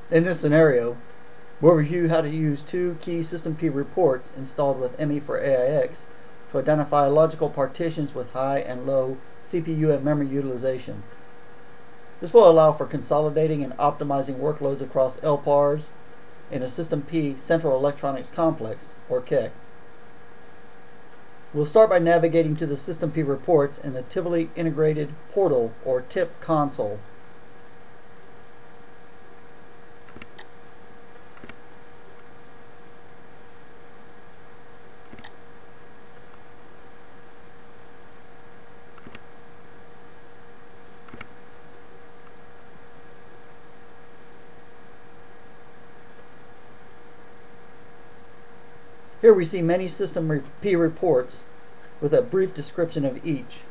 In this scenario, we'll review how to use two key System P reports installed with ME for AIX to identify logical partitions with high and low CPU and memory utilization. This will allow for consolidating and optimizing workloads across LPARs in a System P Central Electronics Complex, or CEC. We'll start by navigating to the System P reports in the Tivoli Integrated Portal, or TIP console. Here we see many System P reports with a brief description of each.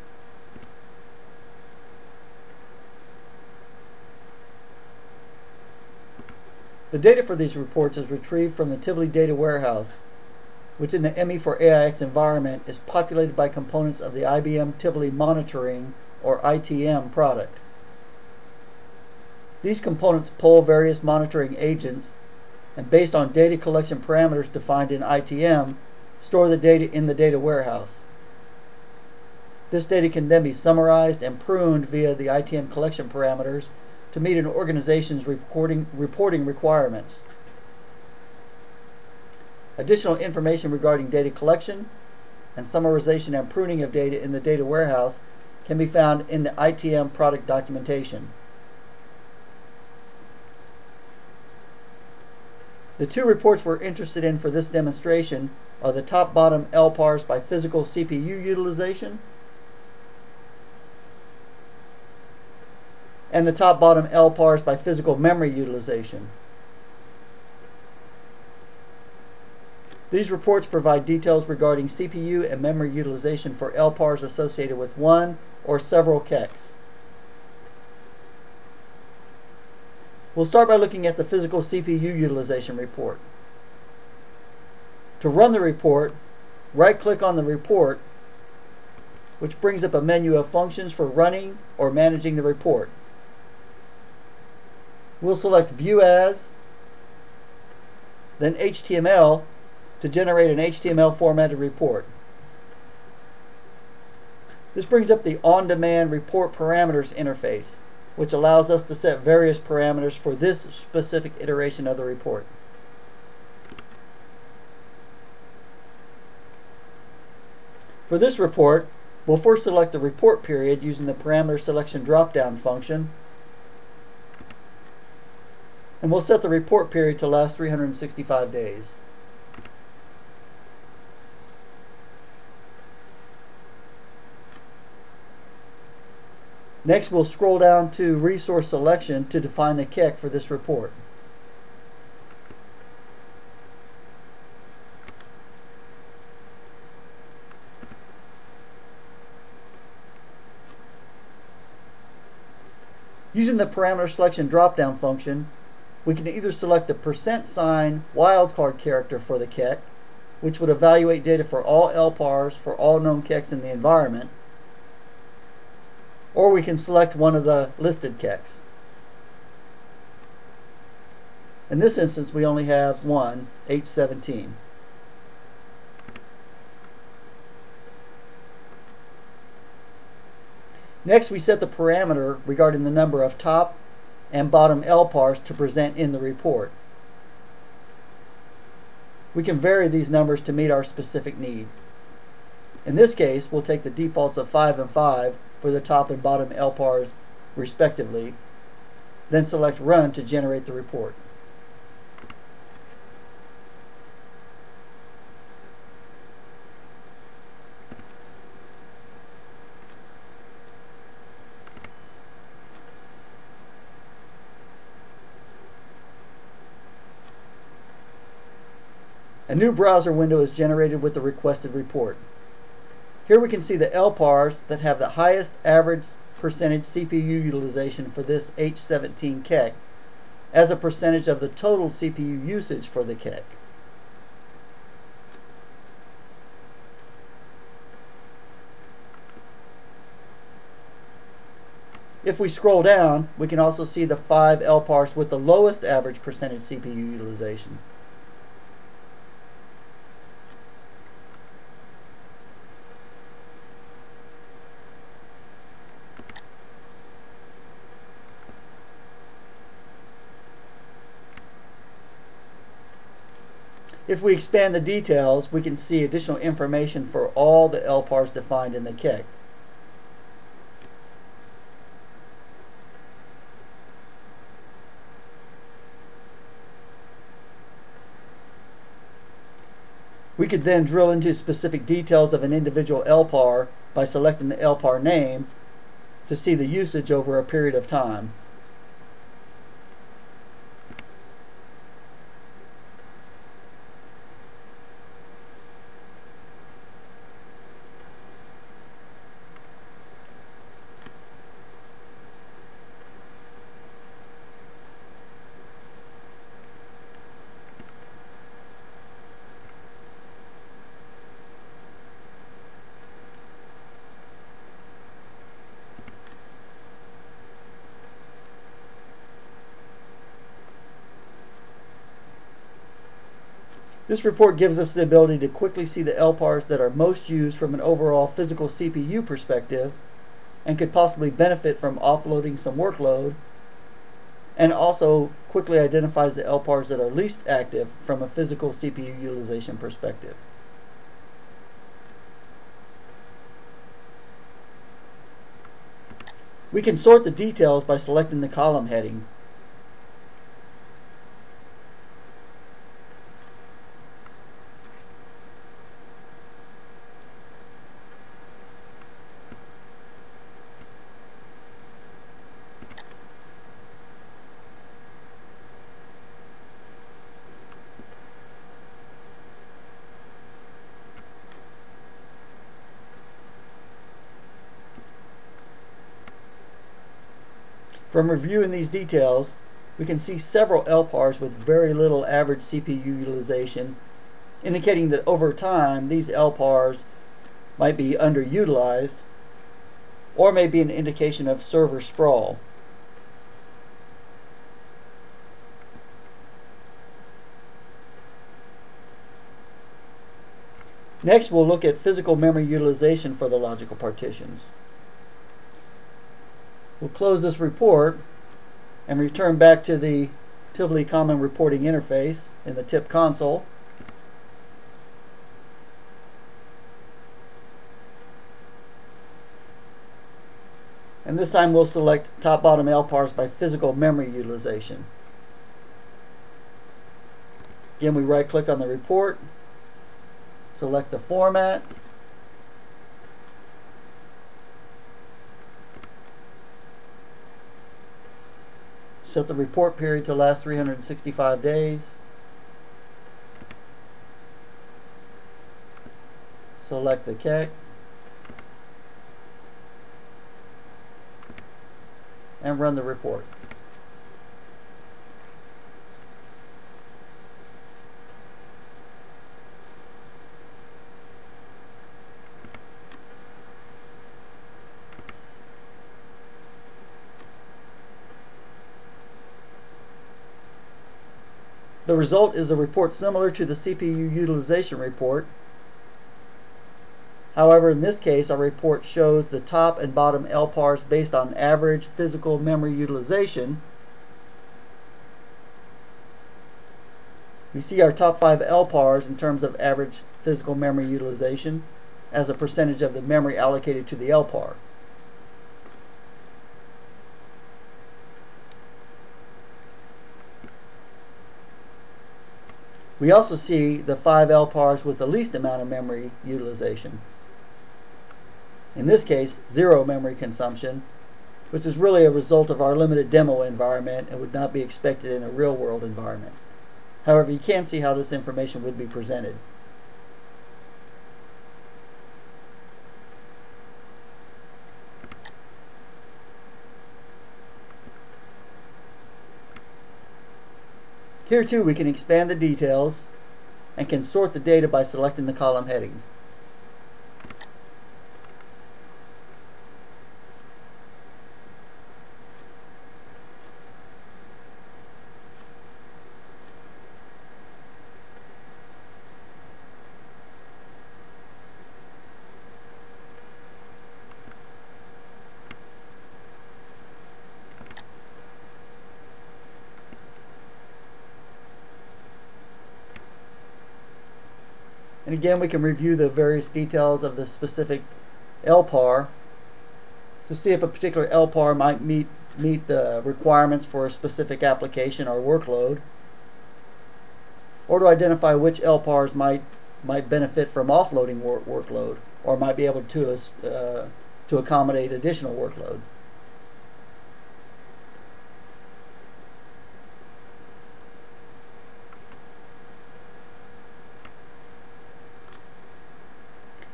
The data for these reports is retrieved from the Tivoli Data Warehouse, which in the ME for AIX environment is populated by components of the IBM Tivoli Monitoring, or ITM, product. These components pull various monitoring agents and, based on data collection parameters defined in ITM, store the data in the data warehouse. This data can then be summarized and pruned via the ITM collection parameters to meet an organization's reporting requirements. Additional information regarding data collection and summarization and pruning of data in the data warehouse can be found in the ITM product documentation. The two reports we're interested in for this demonstration are the top-bottom LPARs by physical CPU utilization and the top-bottom LPARs by physical memory utilization. These reports provide details regarding CPU and memory utilization for LPARs associated with one or several CECs. We'll start by looking at the physical CPU utilization report. To run the report, right-click on the report, which brings up a menu of functions for running or managing the report. We'll select View As, then HTML to generate an HTML formatted report. This brings up the OnDemand Report Parameters interface, which allows us to set various parameters for this specific iteration of the report. For this report, we'll first select the report period using the parameter selection drop-down function, and we'll set the report period to last 365 days. Next, we'll scroll down to Resource Selection to define the CEC for this report. Using the parameter selection drop-down function, we can either select the %sign wildcard character for the CEC, which would evaluate data for all LPARs for all known CECs in the environment, or we can select one of the listed CECs. In this instance, we only have one, H17. Next, we set the parameter regarding the number of top and bottom LPARs to present in the report. We can vary these numbers to meet our specific need. In this case, we'll take the defaults of 5 and 5 for the top and bottom LPARs respectively, then select Run to generate the report. A new browser window is generated with the requested report. Here we can see the LPARs that have the highest average percentage CPU utilization for this H17 CEC as a percentage of the total CPU usage for the CEC. If we scroll down, we can also see the 5 LPARs with the lowest average percentage CPU utilization. If we expand the details, we can see additional information for all the LPARs defined in the KEC. We could then drill into specific details of an individual LPAR by selecting the LPAR name to see the usage over a period of time. This report gives us the ability to quickly see the LPARs that are most used from an overall physical CPU perspective and could possibly benefit from offloading some workload, and also quickly identifies the LPARs that are least active from a physical CPU utilization perspective. We can sort the details by selecting the column heading. From reviewing these details, we can see several LPARs with very little average CPU utilization, indicating that over time these LPARs might be underutilized or may be an indication of server sprawl. Next, we'll look at physical memory utilization for the logical partitions. We'll close this report and return back to the Tivoli Common Reporting Interface in the TIP console. And this time we'll select top-bottom LPARs by physical memory utilization. Again, we right-click on the report, select the format, set the report period to last 365 days. Select the KEC. And run the report. The result is a report similar to the CPU utilization report. However, in this case, our report shows the top and bottom LPARs based on average physical memory utilization. We see our top 5 LPARs in terms of average physical memory utilization as a percentage of the memory allocated to the LPAR. We also see the 5 LPARs with the least amount of memory utilization. In this case, 0 memory consumption, which is really a result of our limited demo environment and would not be expected in a real-world environment. However, you can see how this information would be presented. Here too we can expand the details and can sort the data by selecting the column headings. And again, we can review the various details of the specific LPAR to see if a particular LPAR might meet the requirements for a specific application or workload, or to identify which LPARs might benefit from offloading workload, or might be able to accommodate additional workload.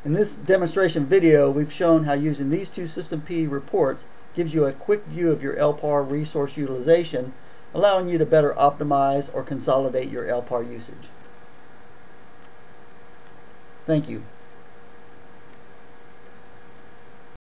In this demonstration video, we've shown how using these two System P reports gives you a quick view of your LPAR resource utilization, allowing you to better optimize or consolidate your LPAR usage. Thank you.